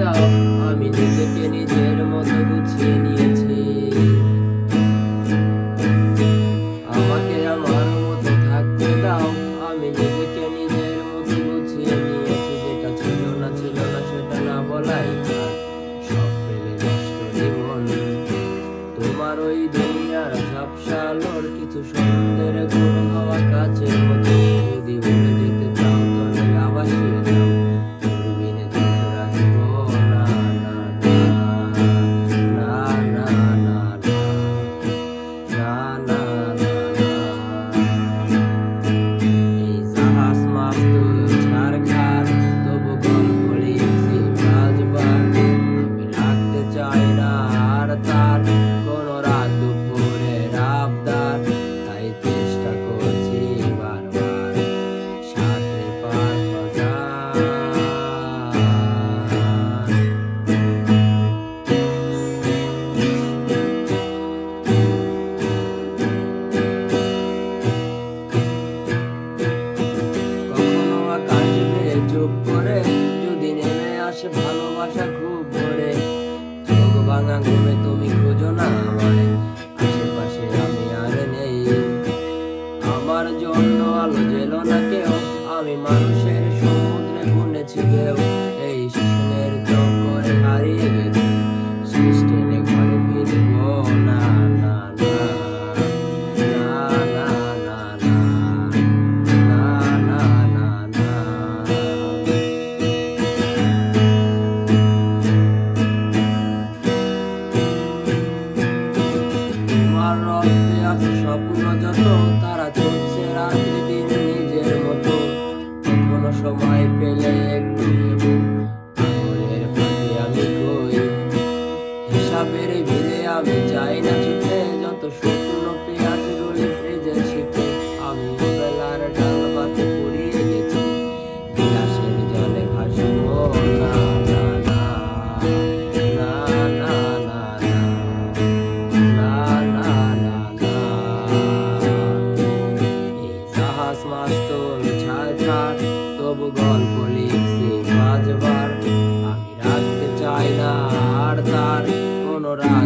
দাও, আমি নিজেকে নিজের মতো গুছিয়ে নিয়েছি। আমাকে আমার মতো থাকতে দাও, আমি নিজেকে নিজের মতো গুছিয়ে নিয়েছি। যেটা ছিল না সেটা না বলাই থাক, সব পেলে নষ্ট জীবন। তোমার ওই দুনিয়ার ঝাপসালোর কিছু সন্ধ্যের ঘুম হওয়া কাছের মতো। যদি উড়ে যেতে চাও তবে আবাসিয়ে যাও, দূরবীনে চোখে রাখিব না, না, না, না, না, না, না, না, না। এই জাহাজ মাস্তুল ছাড়খার, তবু গল্প লিখছি পাঁচবার। আমি রাখতে চাই না আর তার কোনো রাত দুপুরের আবদার, তাই চেষ্টা করছি বারবার সাঁতরে পার বাজার। কখনো আকাশ বেয়ে চুপ করে যদি নেমে আসে ভালোবাসা খুব ভোরে। চোখ ভাঙা ঘুমে তুমি খুঁজো না আমায়, আশেপাশে আমি আর নেই। আমার জন্য আলো জেলো না কেউ, আমি মানুষের সমুদ্রে বুনেছি ঢেউ। এই শিশনের চক্করে হারিয়ে গেছি, শেষ টেনে ঘরে ফিরব না, না, না, না, না, না, না, না, না, না। তোমার রক্তে আছে স্বপ্ন যত, তারা চলছে রাত্রি দিন নিজের মতো। কখনো সময় পেলে একটু ভেবো, আঙুলের ফাঁকে আমি কই। হিসাবের ভিড়ে আমি যাই না ছুটে, যত স্বপ্ন পেঁয়াজ রোলে ফ্রিজের শীতে। আমি বেলার ডাল ভাতে পুড়িয়ে গেছি, বিলাসের জলে ভাসবো না, না, না, না, না, না, না, না, না, না। এই জাহাজ মাস্তুল ছাড়, তবু গল্প লিখছি পাঁচবার। আমি রাখতে চাই না আর তার কোনো রাত